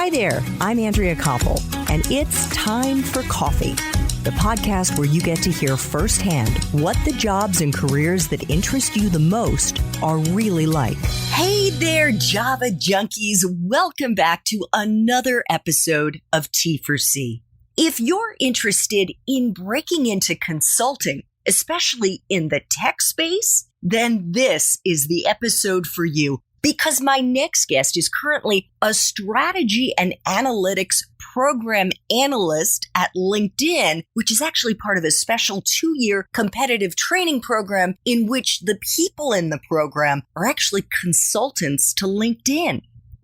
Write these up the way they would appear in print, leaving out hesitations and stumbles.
Hi there, I'm Andrea Koppel, and it's time for coffee, the podcast where you get to hear firsthand what the jobs and careers that interest you the most are really like. Hey there, Java junkies. Welcome back to another episode of T for C. If you're interested in breaking into consulting, especially in the tech space, then this is the episode for you. Because my next guest is currently a strategy and analytics program analyst at LinkedIn, which is actually part of a special 2-year competitive training program in which the people in the program are actually consultants to LinkedIn.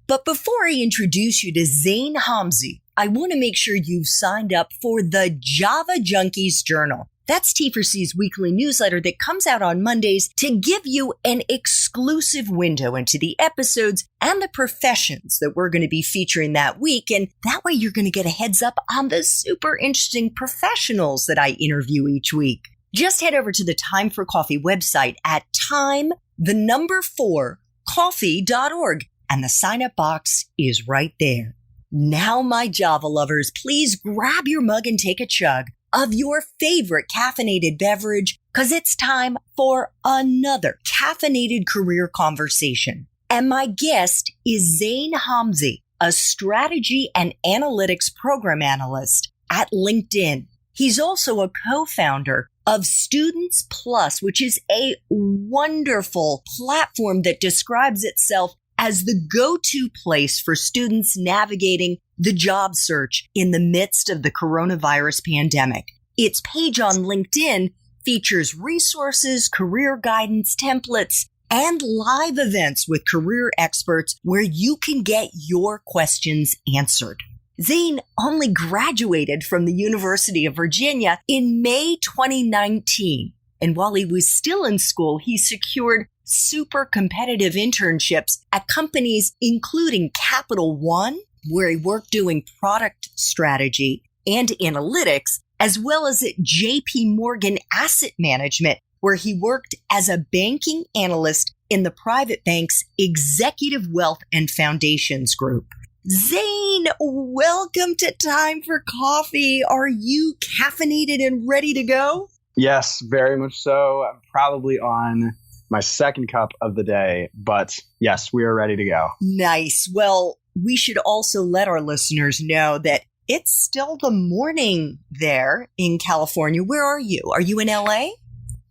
But before I introduce you to Zane Homsi, I want to make sure you've signed up for the Java Junkies Journal. That's T4C's weekly newsletter that comes out on Mondays to give you an exclusive window into the episodes and the professions that we're going to be featuring that week. And that way you're going to get a heads up on the super interesting professionals that I interview each week. Just head over to the Time for Coffee website at time4coffee.org, and the sign-up box is right there. Now, my Java lovers, please grab your mug and take a chug of your favorite caffeinated beverage, because it's time for another caffeinated career conversation. And my guest is Zane Homsi, a strategy and analytics program analyst at LinkedIn. He's also a co-founder of Students Plus, which is a wonderful platform that describes itself as the go-to place for students navigating the job search in the midst of the coronavirus pandemic. Its page on LinkedIn features resources, career guidance, templates, and live events with career experts where you can get your questions answered. Zane only graduated from the University of Virginia in May 2019. And while he was still in school, he secured super competitive internships at companies including Capital One, where he worked doing product strategy and analytics, as well as at JP Morgan Asset Management, where he worked as a banking analyst in the private bank's Executive Wealth and Foundations Group. Zane, welcome to Time for Coffee. Are you caffeinated and ready to go? Yes, very much so. I'm probably on my second cup of the day, but yes, we are ready to go. Nice. Well, we should also let our listeners know that it's still the morning there in California. Where are you? Are you in LA?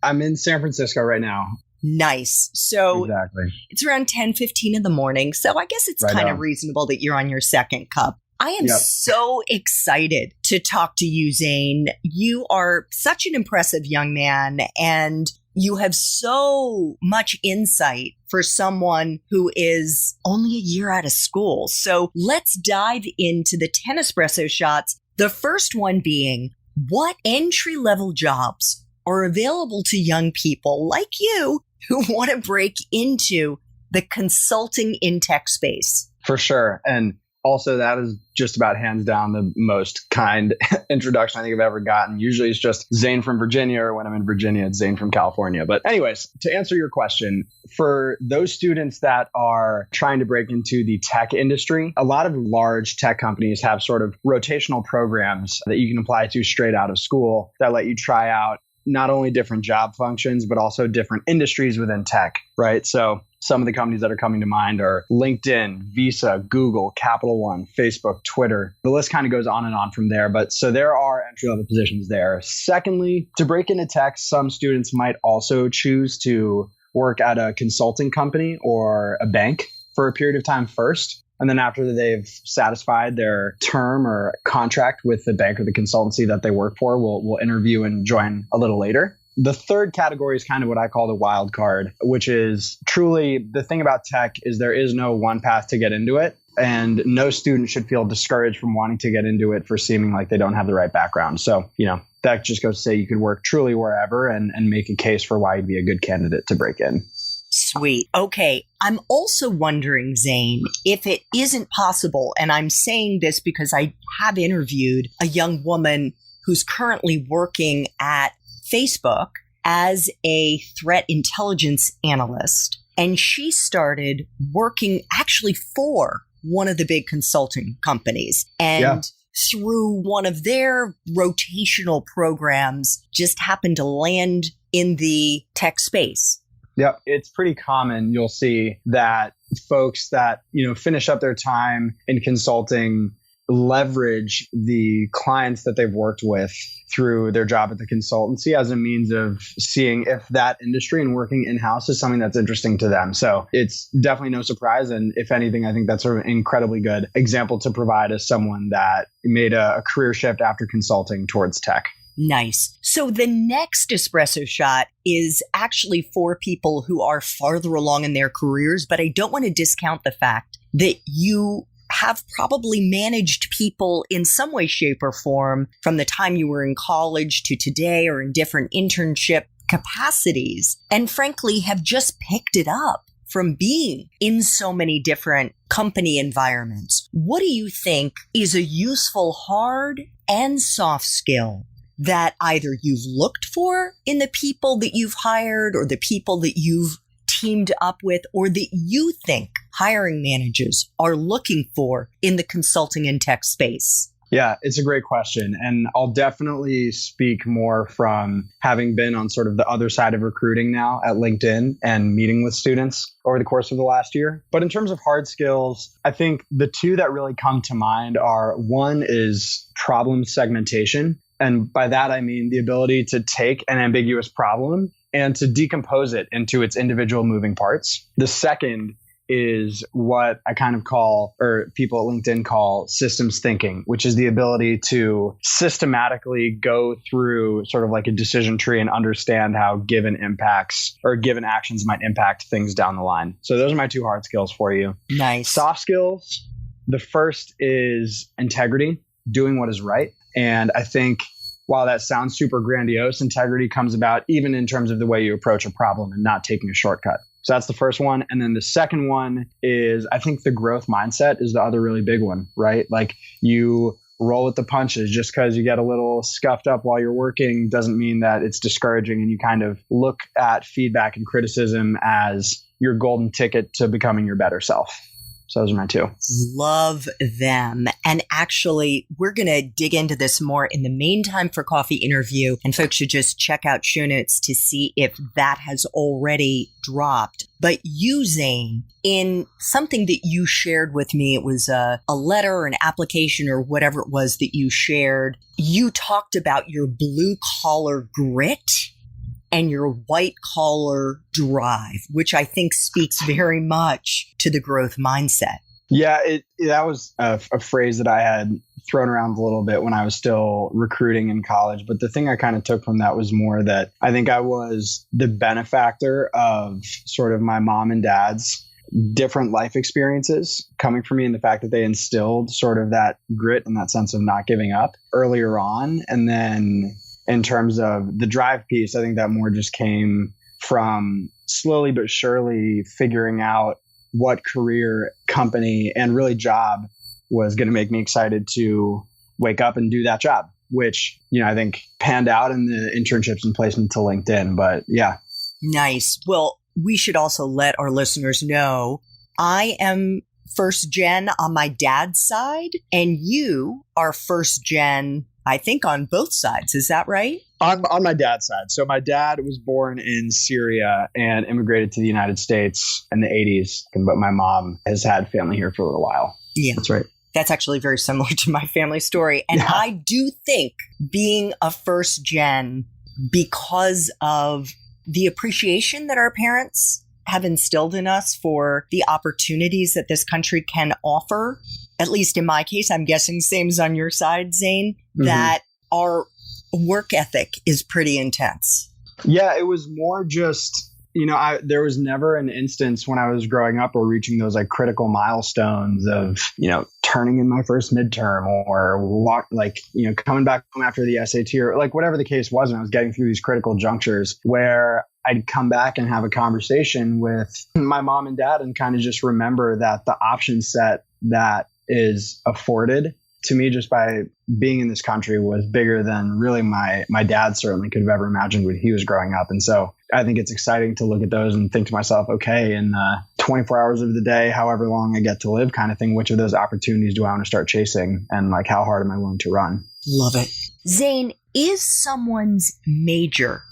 I'm in San Francisco right now. Nice. So exactly. It's around 10:15 in the morning. So I guess it's kind of reasonable that you're on your second cup. I am so excited to talk to you, Zane. You are such an impressive young man, and you have so much insight for someone who is only a year out of school. So let's dive into the 10 espresso shots. The first one being, what entry-level jobs are available to young people like you who want to break into the consulting in tech space? For sure. And also, that is just about hands down the most kind introduction I think I've ever gotten. Usually it's just Zane from Virginia, or when I'm in Virginia, it's Zane from California. But anyways, to answer your question, for those students that are trying to break into the tech industry, a lot of large tech companies have sort of rotational programs that you can apply to straight out of school that let you try out not only different job functions, but also different industries within tech, right? So some of the companies that are coming to mind are LinkedIn, Visa, Google, Capital One, Facebook, Twitter. The list kind of goes on and on from there. But so there are entry-level positions there. Secondly, to break into tech, some students might also choose to work at a consulting company or a bank for a period of time first. And then after they've satisfied their term or contract with the bank or the consultancy that they work for, we'll interview and join a little later. The third category is kind of what I call the wild card, which is truly the thing about tech is there is no one path to get into it. And no student should feel discouraged from wanting to get into it for seeming like they don't have the right background. So, that just goes to say you could work truly wherever and make a case for why you'd be a good candidate to break in. Sweet. Okay. I'm also wondering, Zane, if it isn't possible, and I'm saying this because I have interviewed a young woman who's currently working at Facebook as a threat intelligence analyst. And she started working actually for one of the big consulting companies. And through one of their rotational programs, just happened to land in the tech space. Yep. It's pretty common. You'll see that folks that, finish up their time in consulting leverage the clients that they've worked with through their job at the consultancy as a means of seeing if that industry and working in-house is something that's interesting to them. So it's definitely no surprise. And if anything, I think that's sort of an incredibly good example to provide as someone that made a career shift after consulting towards tech. Nice. So the next espresso shot is actually for people who are farther along in their careers, but I don't want to discount the fact that you have probably managed people in some way, shape, or form from the time you were in college to today or in different internship capacities, and frankly have just picked it up from being in so many different company environments. What do you think is a useful hard and soft skill that either you've looked for in the people that you've hired or the people that you've teamed up with, or that you think hiring managers are looking for in the consulting and tech space? Yeah, it's a great question. And I'll definitely speak more from having been on sort of the other side of recruiting now at LinkedIn and meeting with students over the course of the last year. But in terms of hard skills, I think the two that really come to mind are, one is problem segmentation. And by that, I mean the ability to take an ambiguous problem and to decompose it into its individual moving parts. The second is what I kind of call, or people at LinkedIn call, systems thinking, which is the ability to systematically go through sort of like a decision tree and understand how given impacts or given actions might impact things down the line. So those are my two hard skills for you. Nice. Soft skills. The first is integrity, doing what is right. And I think while that sounds super grandiose, integrity comes about even in terms of the way you approach a problem and not taking a shortcut. So that's the first one. And then the second one is, I think the growth mindset is the other really big one, right? Like you roll with the punches. Just because you get a little scuffed up while you're working doesn't mean that it's discouraging, and you kind of look at feedback and criticism as your golden ticket to becoming your better self. So those are my two. Love them. And actually, we're going to dig into this more in the main Time for Coffee interview. And folks should just check out show notes to see if that has already dropped. But you, Zane, in something that you shared with me, it was a letter or an application or whatever it was that you shared, you talked about your blue collar grit and your white collar drive, which I think speaks very much to the growth mindset. Yeah, that was a phrase that I had thrown around a little bit when I was still recruiting in college. But the thing I kind of took from that was more that I think I was the benefactor of sort of my mom and dad's different life experiences coming from me, and the fact that they instilled sort of that grit and that sense of not giving up earlier on. And then in terms of the drive piece, I think that more just came from slowly but surely figuring out what career, company, and really job was going to make me excited to wake up and do that job, which, I think panned out in the internships and placement to LinkedIn. But yeah. Nice. Well, we should also let our listeners know I am first gen on my dad's side, and you are first gen, I think, on both sides. Is that right? On my dad's side. So my dad was born in Syria and immigrated to the United States in the 80s. But my mom has had family here for a little while. Yeah. That's right. That's actually very similar to my family story. And yeah. I do think being a first gen, because of the appreciation that our parents have instilled in us for the opportunities that this country can offer, at least in my case, I'm guessing same as on your side, Zane, that our work ethic is pretty intense. Yeah, it was more just, there was never an instance when I was growing up or reaching those like critical milestones of, turning in my first midterm or coming back home after the SAT or like whatever the case was. And I was getting through these critical junctures where I'd come back and have a conversation with my mom and dad and kind of just remember that the option set that is afforded to me, just by being in this country, was bigger than really my dad certainly could have ever imagined when he was growing up. And so I think it's exciting to look at those and think to myself, okay, in 24 hours of the day, however long I get to live kind of thing, which of those opportunities do I want to start chasing? And like, how hard am I willing to run? Love it. Zane, is someone's major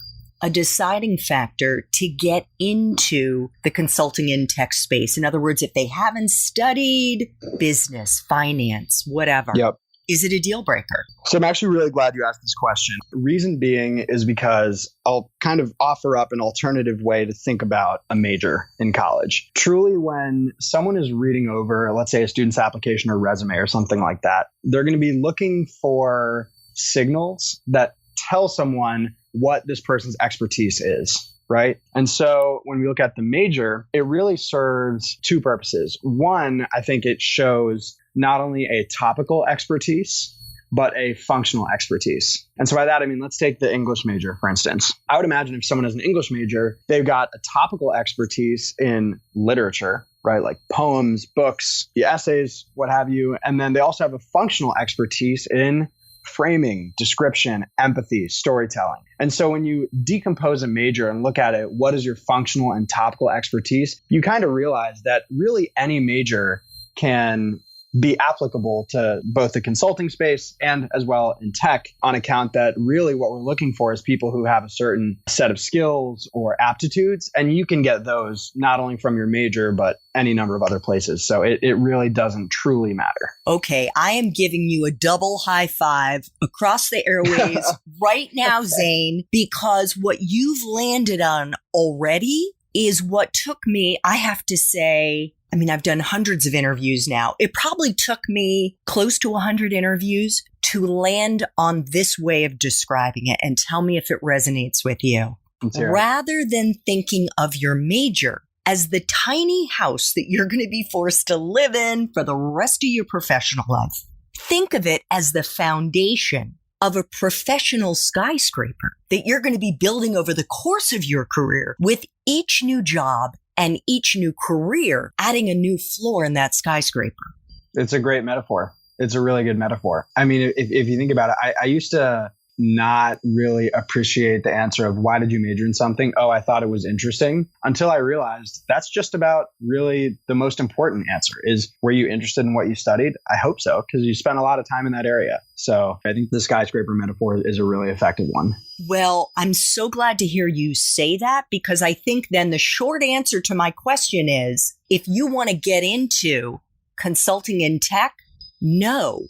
a deciding factor to get into the consulting and tech space? In other words, if they haven't studied business, finance, whatever, Yep. Is it a deal breaker? So I'm actually really glad you asked this question. Reason being is because I'll kind of offer up an alternative way to think about a major in college. Truly, when someone is reading over, let's say, a student's application or resume or something like that, they're going to be looking for signals that tell someone what this person's expertise is, right? And so when we look at the major, it really serves two purposes. One, I think it shows not only a topical expertise, but a functional expertise. And so by that, I mean, let's take the English major, for instance. I would imagine if someone has an English major, they've got a topical expertise in literature, right? Like poems, books, essays, what have you. And then they also have a functional expertise in framing, description, empathy, storytelling. And so when you decompose a major and look at it, what is your functional and topical expertise? You kind of realize that really any major can be applicable to both the consulting space and as well in tech, on account that really what we're looking for is people who have a certain set of skills or aptitudes. And you can get those not only from your major, but any number of other places. So it really doesn't truly matter. Okay, I am giving you a double high five across the airways right now, Zane, because what you've landed on already is what took me, I have to say, I mean, I've done hundreds of interviews now. It probably took me close to 100 interviews to land on this way of describing it, and tell me if it resonates with you. Rather than thinking of your major as the tiny house that you're going to be forced to live in for the rest of your professional life, think of it as the foundation of a professional skyscraper that you're going to be building over the course of your career, with each new job and each new career adding a new floor in that skyscraper. It's a great metaphor. It's a really good metaphor. I mean, if you think about it, I used to not really appreciate the answer of why did you major in something? Oh, I thought it was interesting, until I realized that's just about really the most important answer is, were you interested in what you studied? I hope so, because you spent a lot of time in that area. So I think the skyscraper metaphor is a really effective one. Well, I'm so glad to hear you say that, because I think then the short answer to my question is, if you want to get into consulting in tech, no,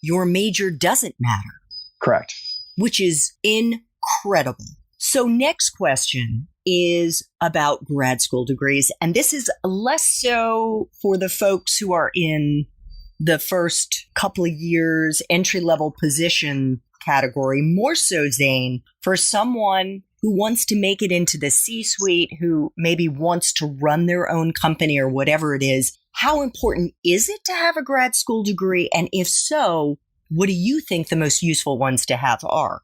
your major doesn't matter. Correct. Which is incredible. So next question is about grad school degrees. And this is less so for the folks who are in the first couple of years entry-level position category, more so, Zane, for someone who wants to make it into the C-suite, who maybe wants to run their own company or whatever it is. How important is it to have a grad school degree? And if so, what do you think the most useful ones to have are?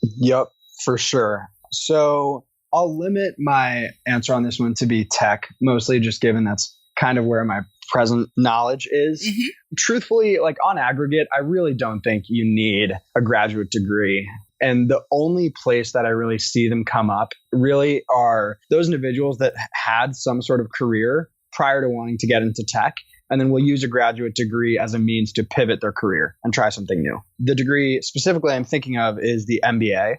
Yep, for sure. So I'll limit my answer on this one to be tech, mostly just given that's kind of where my present knowledge is. Mm-hmm. Truthfully, like on aggregate, I really don't think you need a graduate degree. And the only place that I really see them come up really are those individuals that had some sort of career prior to wanting to get into tech, and then will use a graduate degree as a means to pivot their career and try something new. The degree specifically I'm thinking of is the MBA.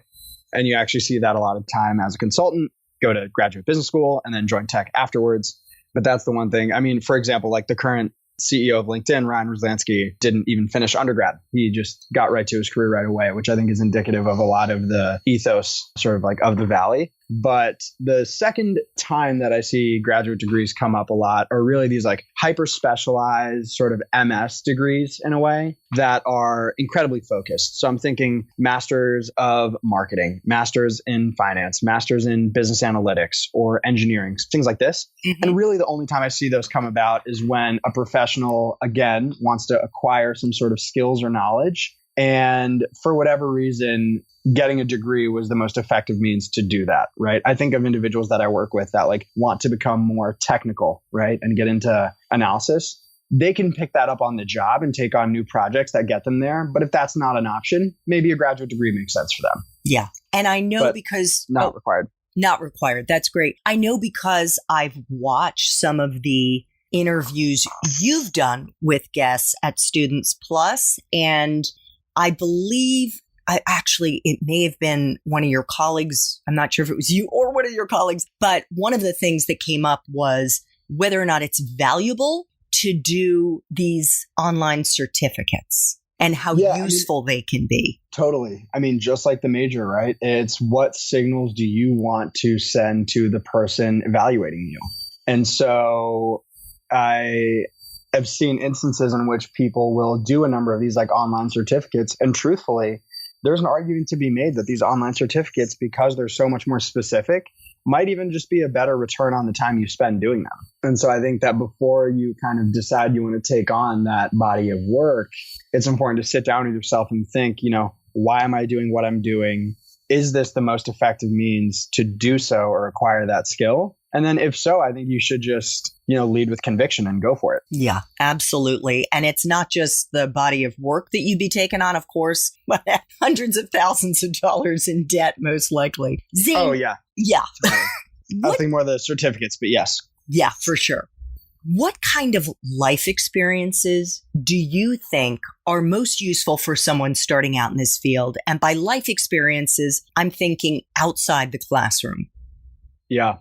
And you actually see that a lot of time as a consultant, go to graduate business school and then join tech afterwards. But that's the one thing. I mean, for example, like the current CEO of LinkedIn, Ryan Roslansky, didn't even finish undergrad. He just got right to his career right away, which I think is indicative of a lot of the ethos sort of like of the Valley. But the second time that I see graduate degrees come up a lot are really these like hyper specialized sort of MS degrees in a way that are incredibly focused. So I'm thinking masters of marketing, masters in finance, masters in business analytics or engineering, things like this. Mm-hmm. And really the only time I see those come about is when a professional, again, wants to acquire some sort of skills or knowledge. And for whatever reason, getting a degree was the most effective means to do that, right? I think of individuals that I work with that like want to become more technical, right? And get into analysis. they can pick that up on the job and take on new projects that get them there. But if that's not an option, maybe a graduate degree makes sense for them. Yeah. And I know But because not required. Not required. That's great. I know because I've watched some of the interviews you've done with guests at Students Plus, and I believe it may have been one of your colleagues. I'm not sure if it was you or one of your colleagues, but one of the things that came up was whether or not it's valuable to do these online certificates and how useful they can be. Totally. I mean, just like the major, right? It's what signals do you want to send to the person evaluating you? And so I have seen instances in which people will do a number of these like online certificates. And truthfully, there's an argument to be made that these online certificates, because they're so much more specific, might even just be a better return on the time you spend doing them. And so I think that before you kind of decide you want to take on that body of work, it's important to sit down with yourself and think, why am I doing what I'm doing? Is this the most effective means to do so or acquire that skill? And then if so, I think you should just, lead with conviction and go for it. Yeah, absolutely. And it's not just the body of work that you'd be taking on, of course, but hundreds of thousands of dollars in debt, most likely. Zane, oh, yeah. Yeah. I was thinking more of the certificates, but yes. Yeah, for sure. What kind of life experiences do you think are most useful for someone starting out in this field? And by life experiences, I'm thinking outside the classroom. Yeah,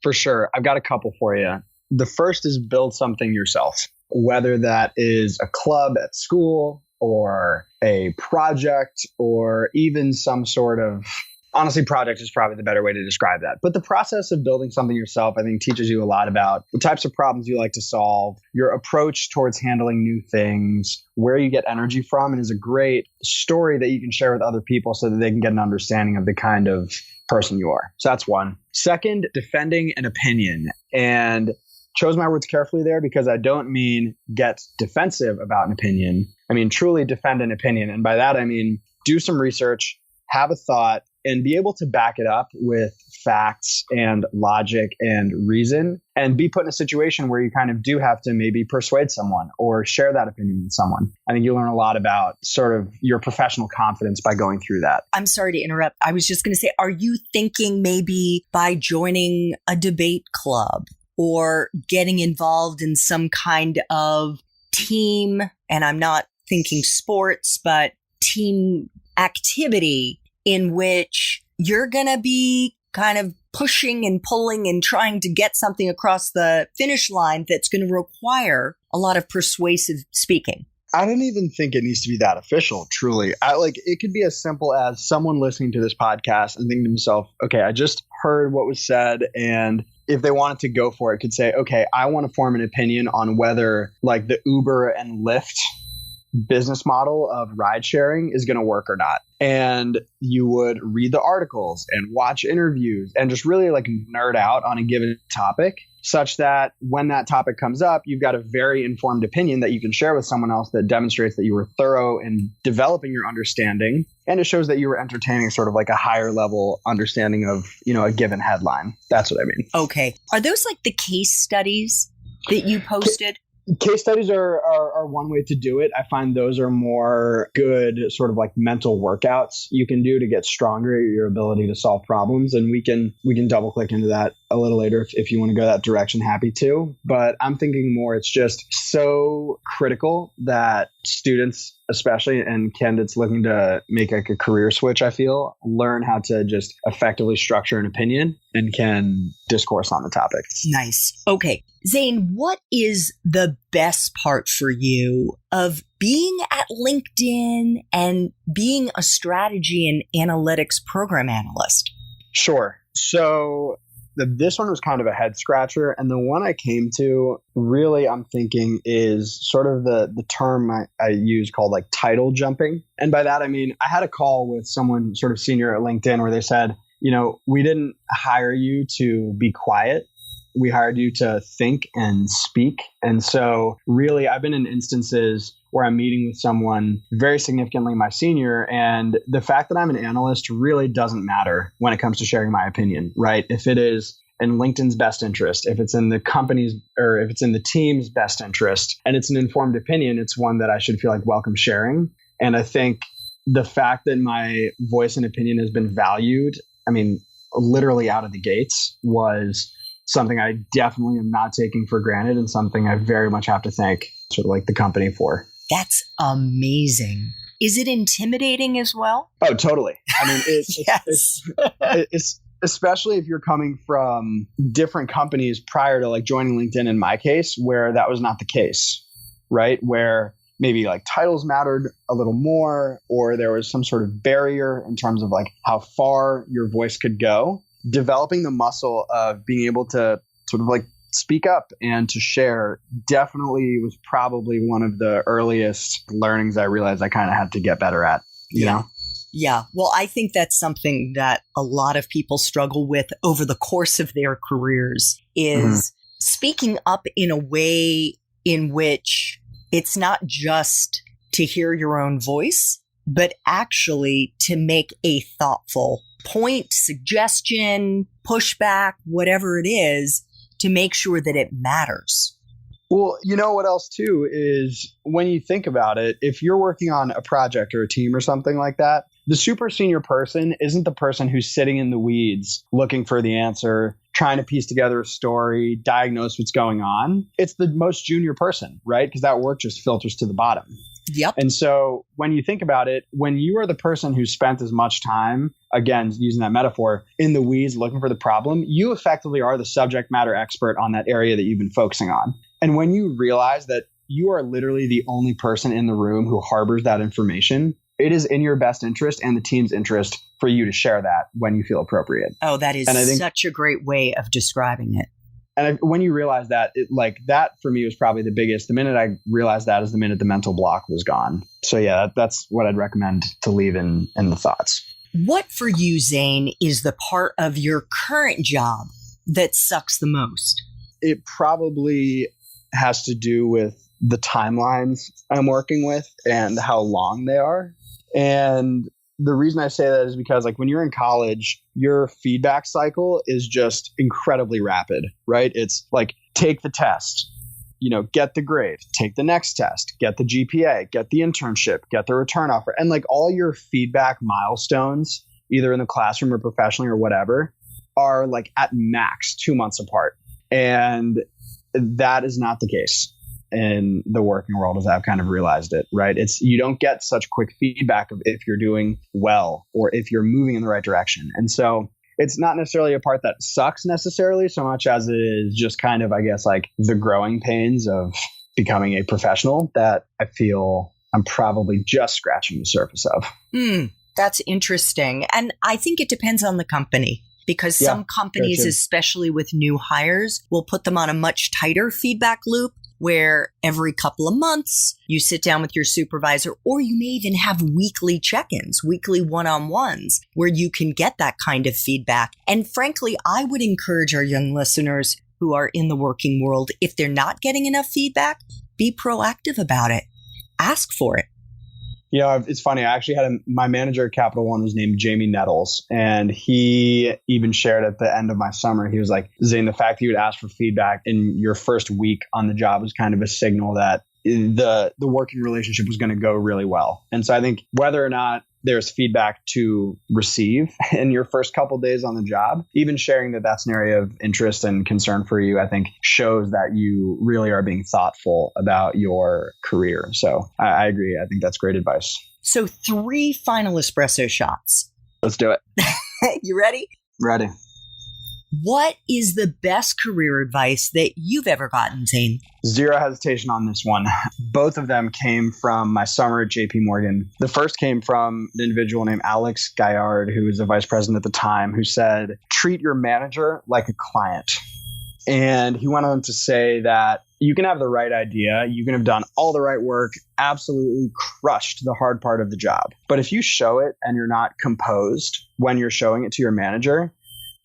for sure. I've got a couple for you. The first is build something yourself, whether that is a club at school or a project or even some sort of, honestly, project is probably the better way to describe that. But the process of building something yourself, I think, teaches you a lot about the types of problems you like to solve, your approach towards handling new things, where you get energy from, and is a great story that you can share with other people so that they can get an understanding of the kind of person you are. So that's one. Second, defending an opinion. And chose my words carefully there because I don't mean get defensive about an opinion. I mean, truly defend an opinion. And by that, I mean, do some research, have a thought, and be able to back it up with facts and logic and reason, and be put in a situation where you kind of do have to maybe persuade someone or share that opinion with someone. I think you learn a lot about sort of your professional confidence by going through that. I'm sorry to interrupt. I was just going to say, are you thinking maybe by joining a debate club or getting involved in some kind of team, and I'm not thinking sports, but team activity in which you're going to be kind of pushing and pulling and trying to get something across the finish line that's going to require a lot of persuasive speaking? I don't even think it needs to be that official, truly. It could be as simple as someone listening to this podcast and thinking to themselves, okay, I just heard what was said, and if they wanted to go for it, could say, okay, I want to form an opinion on whether like the Uber and Lyft business model of ride sharing is going to work or not. And you would read the articles and watch interviews and just really like nerd out on a given topic, such that when that topic comes up, you've got a very informed opinion that you can share with someone else that demonstrates that you were thorough in developing your understanding. And it shows that you were entertaining sort of like a higher level understanding of, a given headline. That's what I mean. Okay. Are those like the case studies that you posted? Case studies are one way to do it. I find those are more good sort of like mental workouts you can do to get stronger at your ability to solve problems. And we can double click into that a little later if you want to go that direction, happy to. But I'm thinking more, it's just so critical that students, especially, and candidates looking to make like a career switch, I feel, learn how to just effectively structure an opinion and can discourse on the topic. Nice. Okay. Zane, what is the best part for you of being at LinkedIn and being a strategy and analytics program analyst? Sure. So this one was kind of a head scratcher. And the one I came to really, I'm thinking, is sort of the term I use called like title jumping. And by that, I mean, I had a call with someone sort of senior at LinkedIn where they said, we didn't hire you to be quiet. We hired you to think and speak. And so really, I've been in instances where I'm meeting with someone very significantly my senior, and the fact that I'm an analyst really doesn't matter when it comes to sharing my opinion, right? If it is in LinkedIn's best interest, if it's in the company's or if it's in the team's best interest, and it's an informed opinion, it's one that I should feel like welcome sharing. And I think the fact that my voice and opinion has been valued, I mean, literally out of the gates, was something I definitely am not taking for granted, and something I very much have to thank sort of like the company for. That's amazing. Is it intimidating as well? Oh, totally. I mean, Yes. it's especially if you're coming from different companies prior to like joining LinkedIn in my case, where that was not the case, right? Where maybe like titles mattered a little more, or there was some sort of barrier in terms of like how far your voice could go. Developing the muscle of being able to sort of like speak up and to share definitely was probably one of the earliest learnings I realized I kind of had to get better at, you know? Yeah. Well, I think that's something that a lot of people struggle with over the course of their careers is speaking up in a way in which it's not just to hear your own voice, but actually to make a thoughtful point, suggestion, pushback, whatever it is, to make sure that it matters. Well, you know what else too is when you think about it, if you're working on a project or a team or something like that, the super senior person isn't the person who's sitting in the weeds looking for the answer, trying to piece together a story, diagnose what's going on. It's the most junior person, right? Because that work just filters to the bottom. Yep. And so when you think about it, when you are the person who spent as much time, again, using that metaphor, in the weeds looking for the problem, you effectively are the subject matter expert on that area that you've been focusing on. And when you realize that you are literally the only person in the room who harbors that information, it is in your best interest and the team's interest for you to share that when you feel appropriate. Oh, that is such a great way of describing it. And when you realize that, like that for me was probably the biggest. The minute I realized that is the minute the mental block was gone. So yeah, that's what I'd recommend to leave in the thoughts. What for you, Zane, is the part of your current job that sucks the most? It probably has to do with the timelines I'm working with and how long they are. And the reason I say that is because like when you're in college, your feedback cycle is just incredibly rapid, right? It's like take the test, get the grade, take the next test, get the GPA, get the internship, get the return offer. And like all your feedback milestones, either in the classroom or professionally or whatever, are like at max 2 months apart. And that is not the case in the working world as I've kind of realized it, right? You don't get such quick feedback of if you're doing well or if you're moving in the right direction. And so it's not necessarily a part that sucks necessarily so much as it is just kind of, I guess, like the growing pains of becoming a professional that I feel I'm probably just scratching the surface of. That's interesting. And I think it depends on the company. Because some companies, especially with new hires, will put them on a much tighter feedback loop where every couple of months you sit down with your supervisor, or you may even have weekly check-ins, weekly one-on-ones where you can get that kind of feedback. And frankly, I would encourage our young listeners who are in the working world, if they're not getting enough feedback, be proactive about it. Ask for it. It's funny. I actually had my manager at Capital One was named Jamie Nettles, and he even shared at the end of my summer, he was like, Zane, the fact that you would ask for feedback in your first week on the job was kind of a signal that the working relationship was going to go really well. And so I think whether or not there's feedback to receive in your first couple of days on the job, even sharing that that's an area of interest and concern for you, I think shows that you really are being thoughtful about your career. So I agree. I think that's great advice. So 3 final espresso shots. Let's do it. You ready? Ready. What is the best career advice that you've ever gotten, Zane? Zero hesitation on this one. Both of them came from my summer at JP Morgan. The first came from an individual named Alex Gaillard, who was the vice president at the time, who said, treat your manager like a client. And he went on to say that you can have the right idea, you can have done all the right work, absolutely crushed the hard part of the job. But if you show it and you're not composed when you're showing it to your manager,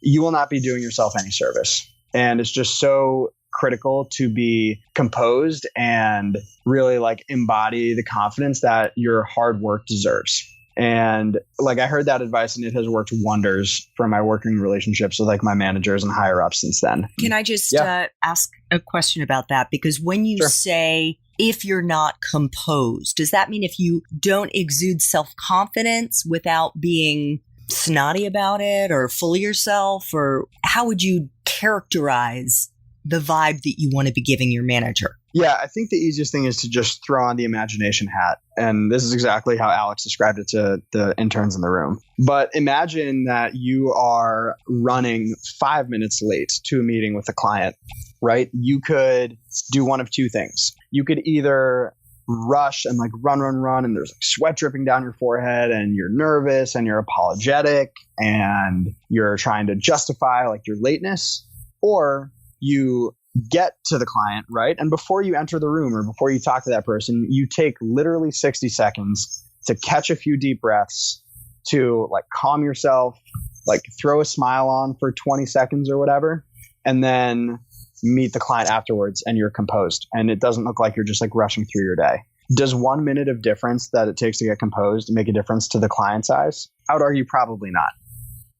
you will not be doing yourself any service. And it's just so critical to be composed and really like embody the confidence that your hard work deserves. And like I heard that advice and it has worked wonders for my working relationships with like my managers and higher ups since then. Can I just ask a question about that? Because when you say if you're not composed, does that mean if you don't exude self-confidence without being snotty about it or full of yourself? Or how would you characterize the vibe that you want to be giving your manager? Yeah, I think the easiest thing is to just throw on the imagination hat. And this is exactly how Alex described it to the interns in the room. But imagine that you are running 5 minutes late to a meeting with a client, right? You could do one of two things. You could either rush and like run, and there's like sweat dripping down your forehead and you're nervous and you're apologetic and you're trying to justify like your lateness, or you get to the client, right? And before you enter the room or before you talk to that person, you take literally 60 seconds to catch a few deep breaths, to like calm yourself, like throw a smile on for 20 seconds or whatever, and then meet the client afterwards and you're composed. And it doesn't look like you're just like rushing through your day. Does 1 minute of difference that it takes to get composed make a difference to the client's eyes? I would argue probably not.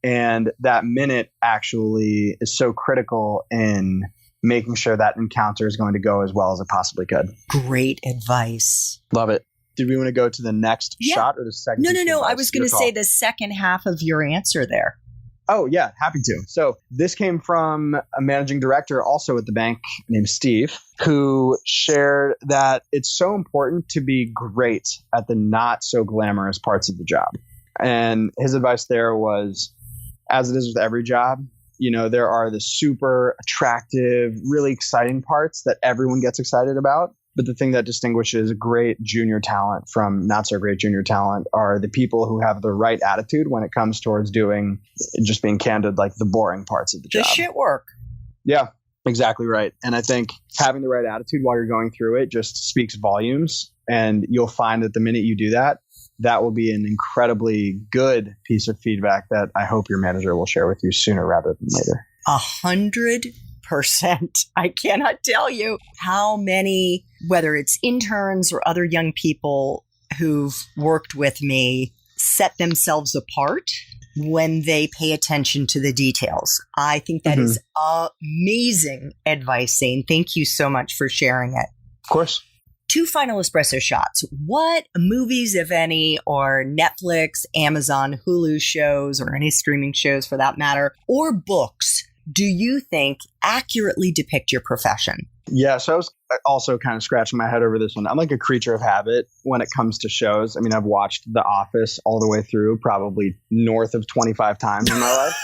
And that minute actually is so critical in making sure that encounter is going to go as well as it possibly could. Great advice. Love it. Did we want to go to the next shot or the second? No. I was going to say the second half of your answer there. Oh, yeah. Happy to. So this came from a managing director also at the bank named Steve, who shared that it's so important to be great at the not so glamorous parts of the job. And his advice there was, as it is with every job, you know, there are the super attractive, really exciting parts that everyone gets excited about. But the thing that distinguishes great junior talent from not so great junior talent are the people who have the right attitude when it comes towards doing, just being candid, like the boring parts of the job. The shit work. Yeah, exactly right. And I think having the right attitude while you're going through it just speaks volumes. And you'll find that the minute you do that, that will be an incredibly good piece of feedback that I hope your manager will share with you sooner rather than later. 100%. I cannot tell you how many, whether it's interns or other young people who've worked with me, set themselves apart when they pay attention to the details. I think that is amazing advice, Zane. Thank you so much for sharing it. Of course. 2 final espresso shots. What movies, if any, or Netflix, Amazon, Hulu shows, or any streaming shows for that matter, or books do you think accurately depict your profession? Yeah, so I was also kind of scratching my head over this one. I'm like a creature of habit when it comes to shows. I mean, I've watched The Office all the way through, probably north of 25 times in my life.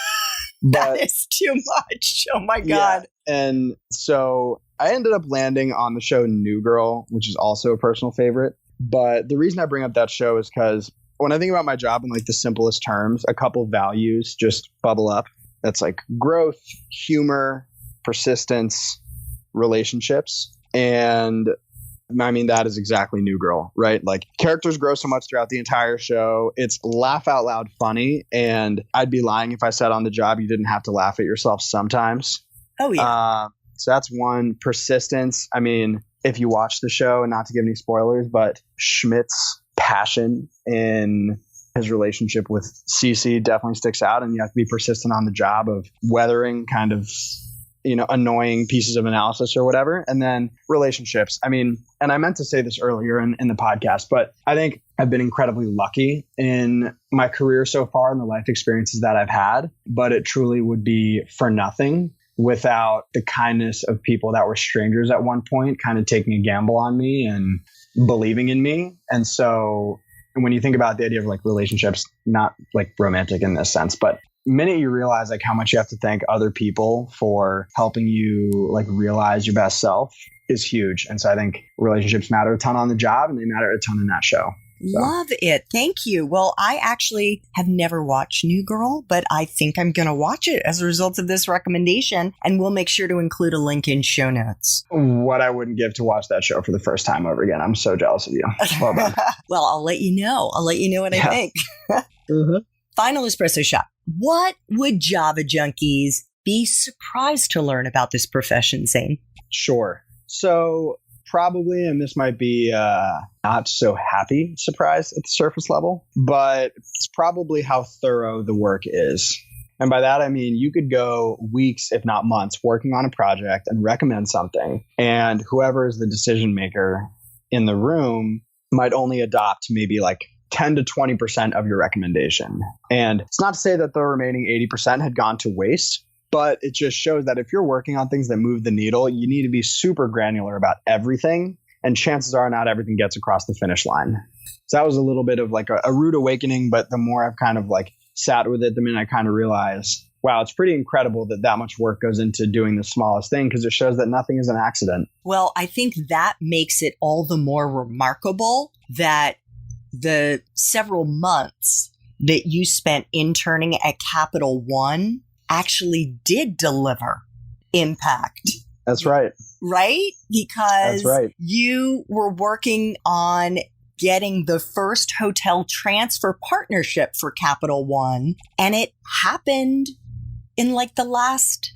That is too much. Oh my God. Yeah. And so I ended up landing on the show New Girl, which is also a personal favorite. But the reason I bring up that show is because when I think about my job in like the simplest terms, a couple values just bubble up. That's like growth, humor, persistence, relationships. And I mean, that is exactly New Girl, right? Like characters grow so much throughout the entire show. It's laugh out loud funny. And I'd be lying if I said on the job you didn't have to laugh at yourself sometimes. Oh, yeah. So that's one. Persistence. I mean, if you watch the show, and not to give any spoilers, but Schmidt's passion in his relationship with Cece definitely sticks out, and you have to be persistent on the job of weathering kind of, you know, annoying pieces of analysis or whatever. And then relationships. I mean, and I meant to say this earlier in the podcast, but I think I've been incredibly lucky in my career so far and the life experiences that I've had, but it truly would be for nothing without the kindness of people that were strangers at one point, kind of taking a gamble on me and believing in me. And so when you think about the idea of like relationships, not like romantic in this sense, but the minute you realize like how much you have to thank other people for helping you like realize your best self is huge. And so I think relationships matter a ton on the job, and they matter a ton in that show. So. Love it. Thank you. Well, I actually have never watched New Girl, but I think I'm going to watch it as a result of this recommendation, and we'll make sure to include a link in show notes. What I wouldn't give to watch that show for the first time over again. I'm so jealous of you. Well done. Well, I'll let you know. I'll let you know what I think. Final espresso shot. What would Java junkies be surprised to learn about this profession, Zane? Sure. So probably, and this might be not so happy surprise at the surface level, but it's probably how thorough the work is. And by that, I mean, you could go weeks, if not months, working on a project and recommend something. And whoever is the decision maker in the room might only adopt maybe like 10 to 20% of your recommendation. And it's not to say that the remaining 80% had gone to waste, but it just shows that if you're working on things that move the needle, you need to be super granular about everything. And chances are not everything gets across the finish line. So that was a little bit of like a rude awakening. But the more I've kind of like sat with it, the minute I kind of realized, wow, it's pretty incredible that much work goes into doing the smallest thing, because it shows that nothing is an accident. Well, I think that makes it all the more remarkable that the several months that you spent interning at Capital One actually did deliver impact. That's right. Right? Because That's right. You were working on getting the first hotel transfer partnership for Capital One. And it happened in like the last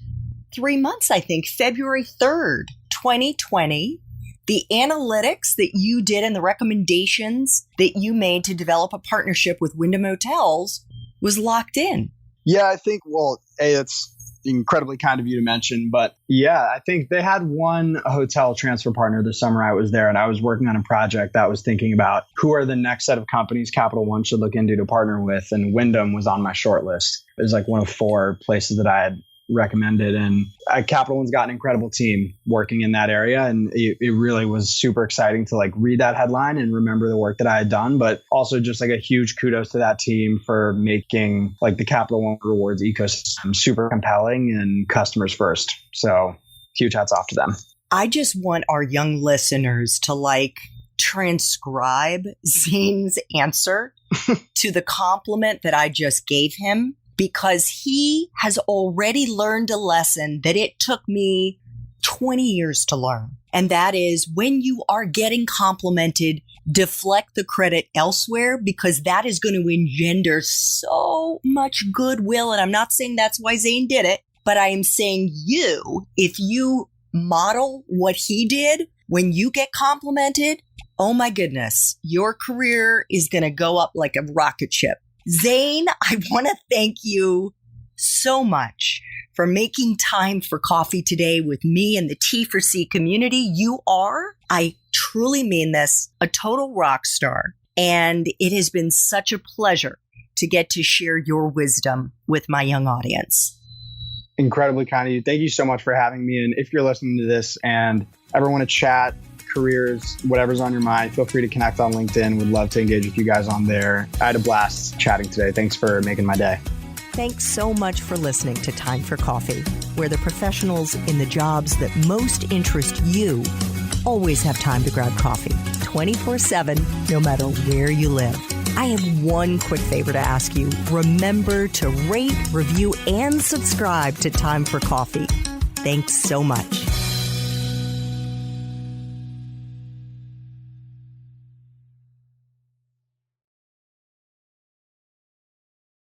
3 months, I think, February 3rd, 2020. The analytics that you did and the recommendations that you made to develop a partnership with Wyndham Hotels was locked in. Yeah, I think, well, it's incredibly kind of you to mention, but yeah, I think they had one hotel transfer partner the summer I was there, and I was working on a project that was thinking about who are the next set of companies Capital One should look into to partner with, and Wyndham was on my short list. It was like one of 4 places that I had recommended, and Capital One's got an incredible team working in that area, and it really was super exciting to like read that headline and remember the work that I had done, but also just like a huge kudos to that team for making like the Capital One rewards ecosystem super compelling and customers first. So huge hats off to them. I just want our young listeners to like transcribe Zane's answer to the compliment that I just gave him, because he has already learned a lesson that it took me 20 years to learn. And that is, when you are getting complimented, deflect the credit elsewhere, because that is going to engender so much goodwill. And I'm not saying that's why Zane did it, but I am saying if you model what he did, when you get complimented, oh my goodness, your career is going to go up like a rocket ship. Zane, I want to thank you so much for making time for coffee today with me and the T4C community. You are, I truly mean this, a total rock star. And it has been such a pleasure to get to share your wisdom with my young audience. Incredibly kind of you. Thank you so much for having me. And if you're listening to this and ever want to chat, careers, whatever's on your mind, feel free to connect on LinkedIn. Would love to engage with you guys on there. I had a blast chatting today. Thanks for making my day. Thanks so much for listening to Time for Coffee, where the professionals in the jobs that most interest you always have time to grab coffee 24/7, no matter where you live. I have one quick favor to ask you. Remember to rate, review, and subscribe to Time for Coffee. Thanks so much.